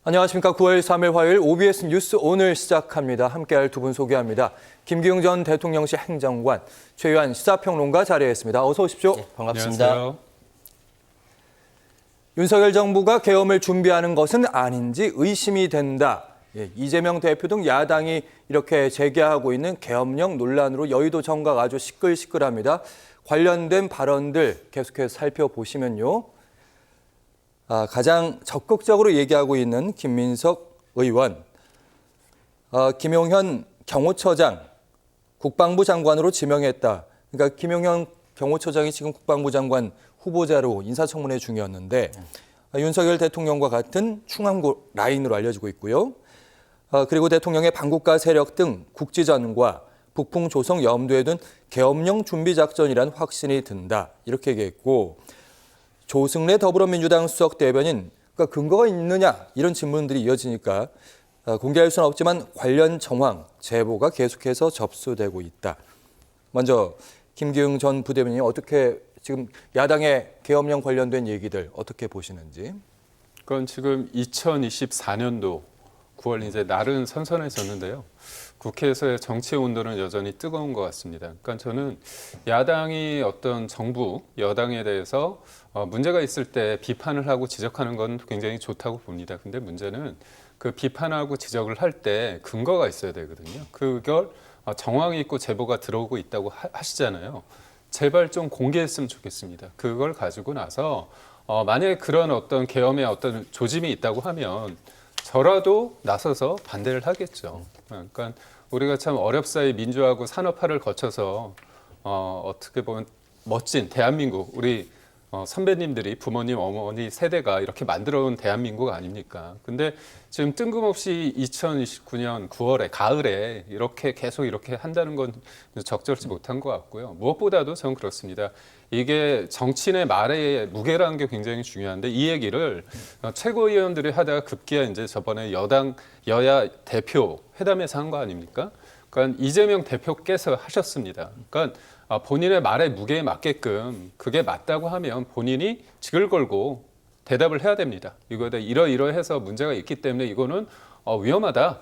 안녕하십니까. 9월 3일 화요일 OBS 뉴스 오늘 시작합니다. 함께할 두 분 소개합니다. 김기웅 전 대통령실 행정관, 최유한 시사평론가 자리했습니다. 어서 오십시오. 네, 반갑습니다. 안녕하세요. 윤석열 정부가 계엄을 준비하는 것은 아닌지 의심이 된다. 이재명 대표 등 야당이 이렇게 제기하고 있는 계엄령 논란으로 여의도 정각 아주 시끌시끌합니다. 관련된 발언들 계속해서 살펴보시면요. 가장 적극적으로 얘기하고 있는 김민석 의원, 김용현 경호처장 국방부 장관으로 지명했다. 그러니까 김용현 경호처장이 지금 국방부 장관 후보자로 인사청문회 중이었는데 윤석열 대통령과 같은 충암고 라인으로 알려지고 있고요. 그리고 대통령의 반국가 세력 등 국지전과 북풍 조성 염두에 둔 계엄령 준비 작전이란 확신이 든다. 이렇게 얘기했고, 조승래 더불어민주당 수석 대변인, 그러니까 근거가 있느냐 이런 질문들이 이어지니까 공개할 수는 없지만 관련 정황, 제보가 계속해서 접수되고 있다. 먼저 김기웅 전 부대변인이 어떻게 지금 야당의 계엄령 관련된 얘기들 어떻게 보시는지? 그건 지금 2024년도 9월 이제 날은 선선해졌는데요. 국회에서의 정치의 온도는 여전히 뜨거운 것 같습니다. 그러니까 저는 야당이 어떤 정부, 여당에 대해서 문제가 있을 때 비판을 하고 지적하는 건 굉장히 좋다고 봅니다. 근데 문제는 그 비판하고 지적을 할 때 근거가 있어야 되거든요. 그걸 정황이 있고 제보가 들어오고 있다고 하시잖아요. 제발 좀 공개했으면 좋겠습니다. 그걸 가지고 나서 만약에 그런 어떤 계엄의 어떤 조짐이 있다고 하면 저라도 나서서 반대를 하겠죠. 그러니까 우리가 참 어렵사이 민주화하고 산업화를 거쳐서 어떻게 보면 멋진 대한민국, 우리 선배님들이 부모님, 어머니 세대가 이렇게 만들어온 대한민국 아닙니까? 근데 지금 뜬금없이 2029년 9월에 가을에 이렇게 계속 이렇게 한다는 건 적절치 못한 것 같고요. 무엇보다도 저는 그렇습니다. 이게 정치인의 말의 무게라는 게 굉장히 중요한데 이 얘기를 최고위원들이 하다가 급기야 이제 저번에 여야 대표 회담에서 한 거 아닙니까? 그러니까 이재명 대표께서 하셨습니다. 그러니까 본인의 말의 무게에 맞게끔 그게 맞다고 하면 본인이 직을 걸고 대답을 해야 됩니다. 이거에 이러이러해서 문제가 있기 때문에 이거는 위험하다,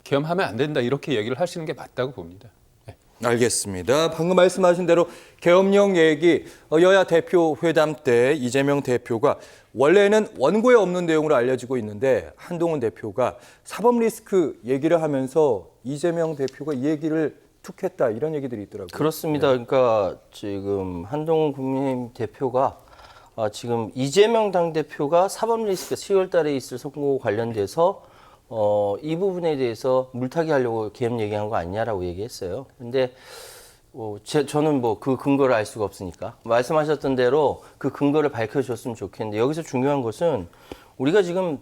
계엄하면 안 된다 이렇게 얘기를 하시는 게 맞다고 봅니다. 네. 알겠습니다. 방금 말씀하신 대로 계엄령 얘기, 여야 대표 회담 때 이재명 대표가 원래는 원고에 없는 내용으로 알려지고 있는데 한동훈 대표가 사법 리스크 얘기를 하면서 이재명 대표가 이 얘기를 툭했다 이런 얘기들이 있더라고요. 그렇습니다. 그러니까 지금 한동훈 국민의힘 대표가 지금 이재명 당대표가 사법 리스크 10월 달에 있을 선거 관련돼서 이 부분에 대해서 물타기 하려고 계엄 얘기한 거 아니냐라고 얘기했어요. 근데 저는 뭐 그 근거를 알 수가 없으니까 말씀하셨던 대로 그 근거를 밝혀줬으면 좋겠는데 여기서 중요한 것은 우리가 지금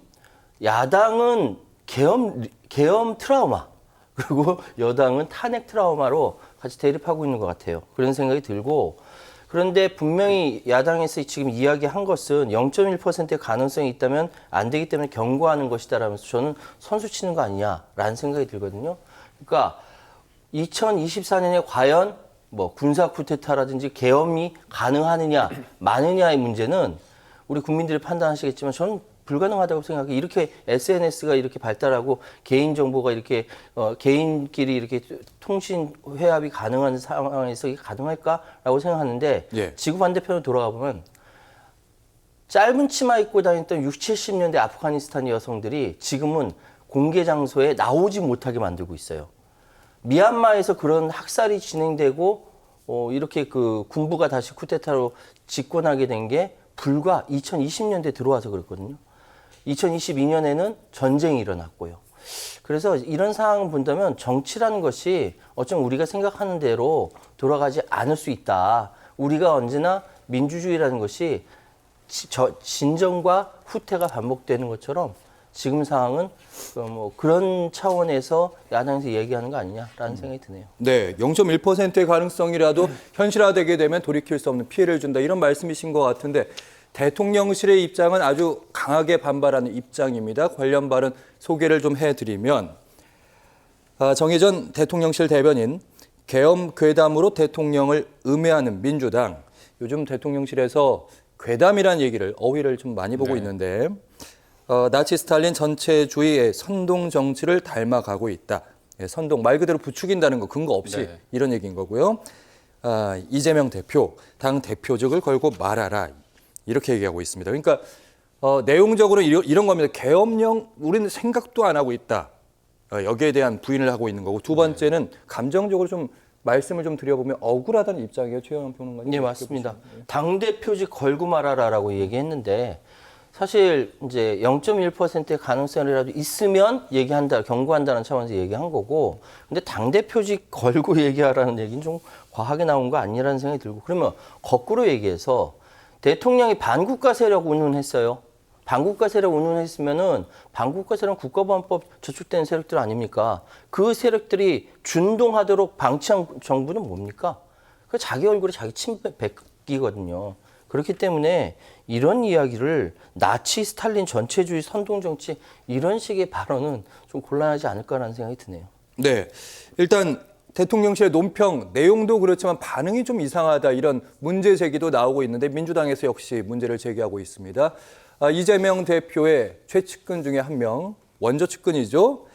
야당은 계엄 트라우마 그리고 여당은 탄핵 트라우마로 같이 대립하고 있는 것 같아요. 그런 생각이 들고 그런데 분명히 야당에서 지금 이야기한 것은 0.1%의 가능성이 있다면 안 되기 때문에 경고하는 것이다라면서 저는 선수 치는 거 아니냐라는 생각이 들거든요. 그러니까 2024년에 과연 뭐 군사 쿠데타라든지 계엄이 가능하느냐 마느냐의 문제는 우리 국민들이 판단하시겠지만 저는 불가능하다고 생각해요. 이렇게 SNS가 이렇게 발달하고 개인 정보가 이렇게 개인끼리 이렇게 통신 회합이 가능한 상황에서 이게 가능할까라고 생각하는데 예. 지구 반대편으로 돌아가 보면 짧은 치마 입고 다녔던 60, 70년대 아프가니스탄 여성들이 지금은 공개 장소에 나오지 못하게 만들고 있어요. 미얀마에서 그런 학살이 진행되고 이렇게 그 군부가 다시 쿠데타로 집권하게 된 게 불과 2020년대 들어와서 그랬거든요. 2022년에는 전쟁이 일어났고요. 그래서 이런 상황을 본다면 정치라는 것이 어쩜 우리가 생각하는 대로 돌아가지 않을 수 있다. 우리가 언제나 민주주의라는 것이 진정과 후퇴가 반복되는 것처럼 지금 상황은 뭐 그런 차원에서 야당에서 얘기하는 거 아니냐라는 생각이 드네요. 네, 0.1%의 가능성이라도 현실화되게 되면 돌이킬 수 없는 피해를 준다 이런 말씀이신 것 같은데 대통령실의 입장은 아주 강하게 반발하는 입장입니다. 관련 발언 소개를 좀 해드리면 정의전 대통령실 대변인 계엄 괴담으로 대통령을 음해하는 민주당 요즘 대통령실에서 괴담이라는 얘기를 어휘를 좀 많이 보고 있는데 나치 스탈린 전체주의의 선동 정치를 닮아가고 있다. 예, 선동 말 그대로 부추긴다는 거 근거 없이 네. 이런 얘기인 거고요. 이재명 대표 당 대표직을 걸고 말하라 이렇게 얘기하고 있습니다. 그러니까 내용적으로 이런 겁니다. 계엄령 우리는 생각도 안 하고 있다. 여기에 대한 부인을 하고 있는 거고 두 번째는 감정적으로 좀 말씀을 좀 드려보면 억울하다는 입장이에요. 최영환 평론가님. 네, 맞습니다. 당대표직 걸고 말하라라고 얘기했는데 사실 이제 0.1%의 가능성이라도 있으면 얘기한다, 경고한다는 차원에서 얘기한 거고, 근데 당대표직 걸고 얘기하라는 얘기는 좀 과하게 나온 거 아니라는 생각이 들고, 그러면 거꾸로 얘기해서 대통령이 반국가 세력 운운했어요. 반국가 세력 운운했으면은 반국가 세력 국가보안법 저촉되는 세력들 아닙니까? 그 세력들이 준동하도록 방치한 정부는 뭡니까? 그 자기 얼굴에 자기 침 뱉기거든요. 그렇기 때문에 이런 이야기를 나치 스탈린 전체주의 선동 정치 이런 식의 발언은 좀 곤란하지 않을까라는 생각이 드네요. 네, 일단 대통령실의 논평 내용도 그렇지만 반응이 좀 이상하다 이런 문제 제기도 나오고 있는데 민주당에서 역시 문제를 제기하고 있습니다. 이재명 대표의 최측근 중에 한 명, 원조 측근이죠.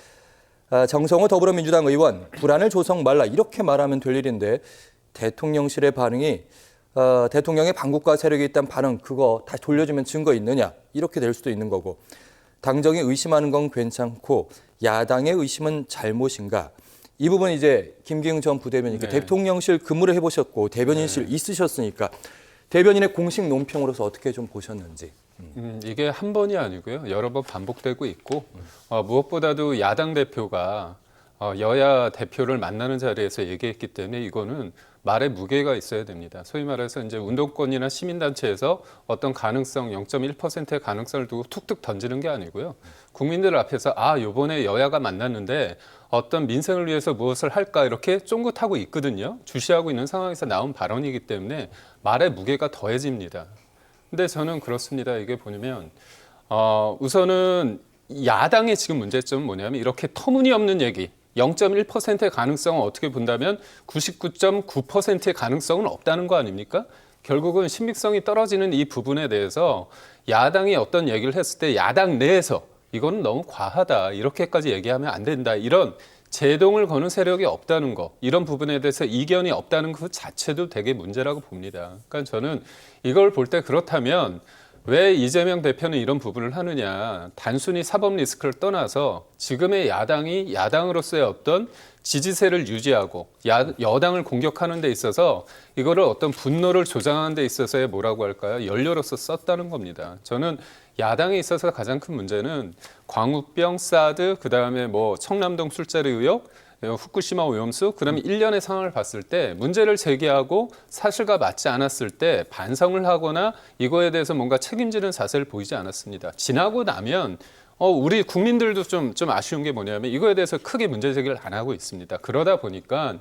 정성호 더불어민주당 의원, 불안을 조성 말라 이렇게 말하면 될 일인데 대통령실의 반응이 대통령의 반국가 세력이 있다는 반응 그거 다시 돌려주면 증거 있느냐 이렇게 될 수도 있는 거고 당정이 의심하는 건 괜찮고 야당의 의심은 잘못인가 이 부분 이제 김기흥 전 부대변인 대통령실 근무를 해보셨고 대변인실 있으셨으니까 대변인의 공식 논평으로서 어떻게 좀 보셨는지. 이게 한 번이 아니고요. 여러 번 반복되고 있고 무엇보다도 야당 대표가 여야 대표를 만나는 자리에서 얘기했기 때문에 이거는 말에 무게가 있어야 됩니다. 소위 말해서 이제 운동권이나 시민단체에서 어떤 가능성 0.1%의 가능성을 두고 툭툭 던지는 게 아니고요. 국민들 앞에서 요번에 여야가 만났는데 어떤 민생을 위해서 무엇을 할까 이렇게 쫑긋하고 있거든요. 주시하고 있는 상황에서 나온 발언이기 때문에 말의 무게가 더해집니다. 근데 저는 그렇습니다. 이게 보면 우선은 야당의 지금 문제점은 뭐냐면 이렇게 터무니없는 얘기 0.1%의 가능성은 어떻게 본다면 99.9%의 가능성은 없다는 거 아닙니까? 결국은 신빙성이 떨어지는 이 부분에 대해서 야당이 어떤 얘기를 했을 때 야당 내에서 이거는 너무 과하다. 이렇게까지 얘기하면 안 된다. 이런 제동을 거는 세력이 없다는 거. 이런 부분에 대해서 이견이 없다는 것 자체도 되게 문제라고 봅니다. 그러니까 저는 이걸 볼 때 그렇다면 왜 이재명 대표는 이런 부분을 하느냐. 단순히 사법 리스크를 떠나서 지금의 야당이 야당으로서의 어떤 지지세를 유지하고 여당을 공격하는 데 있어서 이거를 어떤 분노를 조장하는 데 있어서의 뭐라고 할까요? 연료로서 썼다는 겁니다. 저는 야당에 있어서 가장 큰 문제는 광우병, 사드, 그다음에 뭐 청남동 술자리 의혹, 후쿠시마 오염수, 그러면 일련의 상황을 봤을 때 문제를 제기하고 사실과 맞지 않았을 때 반성을 하거나 이거에 대해서 뭔가 책임지는 자세를 보이지 않았습니다. 지나고 나면 우리 국민들도 좀 아쉬운 게 뭐냐면 이거에 대해서 크게 문제 제기를 안 하고 있습니다. 그러다 보니까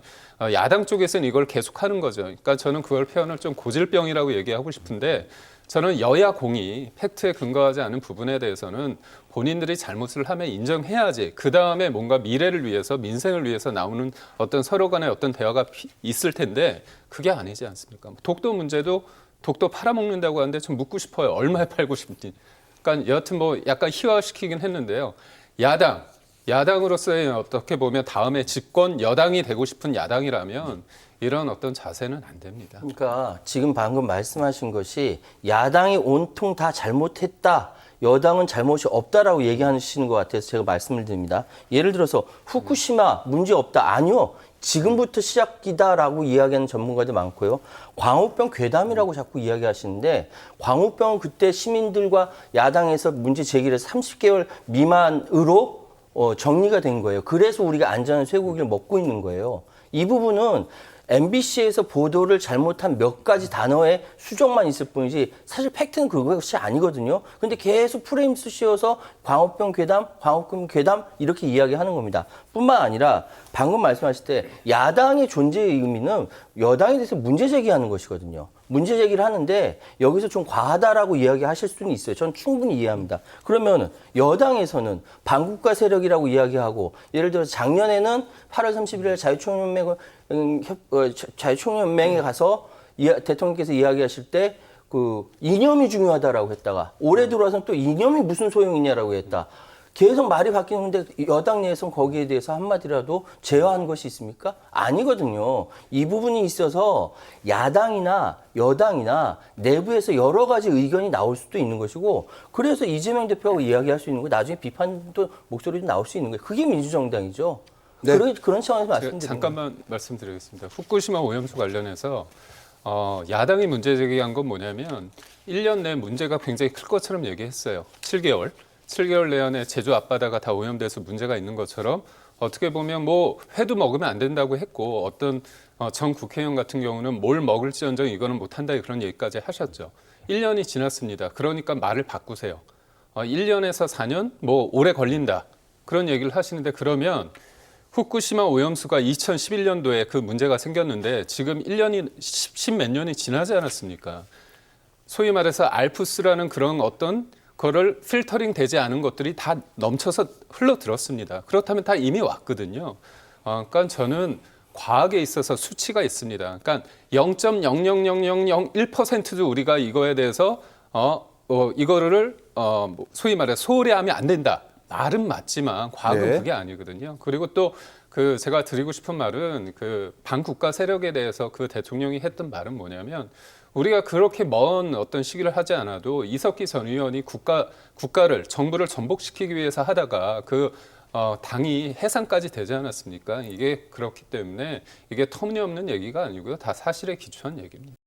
야당 쪽에서는 이걸 계속하는 거죠. 그러니까 저는 그걸 표현을 좀 고질병이라고 얘기하고 싶은데 저는 여야 공이 팩트에 근거하지 않은 부분에 대해서는 본인들이 잘못을 하면 인정해야지. 그다음에 뭔가 미래를 위해서 민생을 위해서 나오는 어떤 서로 간의 어떤 대화가 있을 텐데 그게 아니지 않습니까? 독도 문제도 독도 팔아먹는다고 하는데 좀 묻고 싶어요. 얼마에 팔고 싶지? 그러니까 여하튼 뭐 약간 희화시키긴 했는데요. 야당으로서의 어떻게 보면 다음에 집권 여당이 되고 싶은 야당이라면 이런 어떤 자세는 안 됩니다. 그러니까 지금 방금 말씀하신 것이 야당이 온통 다 잘못했다. 여당은 잘못이 없다라고 얘기하시는 것 같아서 제가 말씀을 드립니다. 예를 들어서 후쿠시마 문제 없다. 아니요. 지금부터 시작이다라고 이야기하는 전문가들 많고요. 광우병 괴담이라고 자꾸 이야기하시는데 광우병은 그때 시민들과 야당에서 문제 제기를 30개월 미만으로 정리가 된 거예요. 그래서 우리가 안전한 쇠고기를 먹고 있는 거예요. 이 부분은 MBC에서 보도를 잘못한 몇 가지 단어의 수정만 있을 뿐이지 사실 팩트는 그것이 아니거든요. 근데 계속 프레임 씌워서 광우병 괴담, 광우병 괴담 이렇게 이야기하는 겁니다. 뿐만 아니라 방금 말씀하실 때 야당의 존재의 의미는 여당에 대해서 문제 제기하는 것이거든요. 문제 제기를 하는데 여기서 좀 과하다라고 이야기하실 수는 있어요. 전 충분히 이해합니다. 그러면 여당에서는 반국가 세력이라고 이야기하고 예를 들어서 작년에는 8월 31일 자유총연맹에 가서 대통령께서 이야기하실 때 그 이념이 중요하다라고 했다가 올해 들어와서는 또 이념이 무슨 소용이냐라고 했다. 계속 말이 바뀌는데 여당 내에서는 거기에 대해서 한마디라도 제어한 것이 있습니까? 아니거든요. 이 부분이 있어서 야당이나 여당이나 내부에서 여러 가지 의견이 나올 수도 있는 것이고 그래서 이재명 대표하고 이야기할 수 있는 거 나중에 비판도 목소리도 나올 수 있는 거예요. 그게 민주정당이죠. 네. 그런 차원에서 제가 말씀드립니다. 잠깐만 말씀드리겠습니다. 후쿠시마 오염수 관련해서 야당이 문제 제기한 건 뭐냐면 1년 내 문제가 굉장히 클 것처럼 얘기했어요. 7개월 내에 제주 앞바다가 다 오염돼서 문제가 있는 것처럼 어떻게 보면 뭐 회도 먹으면 안 된다고 했고 어떤 전 국회의원 같은 경우는 뭘 먹을지언정 이거는 못한다 그런 얘기까지 하셨죠. 1년이 지났습니다. 그러니까 말을 바꾸세요. 1년에서 4년 뭐 오래 걸린다 그런 얘기를 하시는데 그러면 후쿠시마 오염수가 2011년도에 그 문제가 생겼는데 지금 1년이 10 몇 년이 지나지 않았습니까? 소위 말해서 알프스라는 그런 어떤 거를 필터링 되지 않은 것들이 다 넘쳐서 흘러들었습니다. 그렇다면 다 이미 왔거든요. 그러니까 저는 과학에 있어서 수치가 있습니다. 그러니까 0.00001%도 우리가 이거에 대해서 이거를 소위 말해 소홀히 하면 안 된다. 말은 맞지만 과학은 네. 그게 아니거든요. 그리고 또 그 제가 드리고 싶은 말은 그 반국가 세력에 대해서 그 대통령이 했던 말은 뭐냐면 우리가 그렇게 먼 어떤 시기를 하지 않아도 이석기 전 의원이 국가를 정부를 전복시키기 위해서 하다가 그 당이 해산까지 되지 않았습니까? 이게 그렇기 때문에 이게 터무니없는 얘기가 아니고요. 다 사실에 기초한 얘기입니다.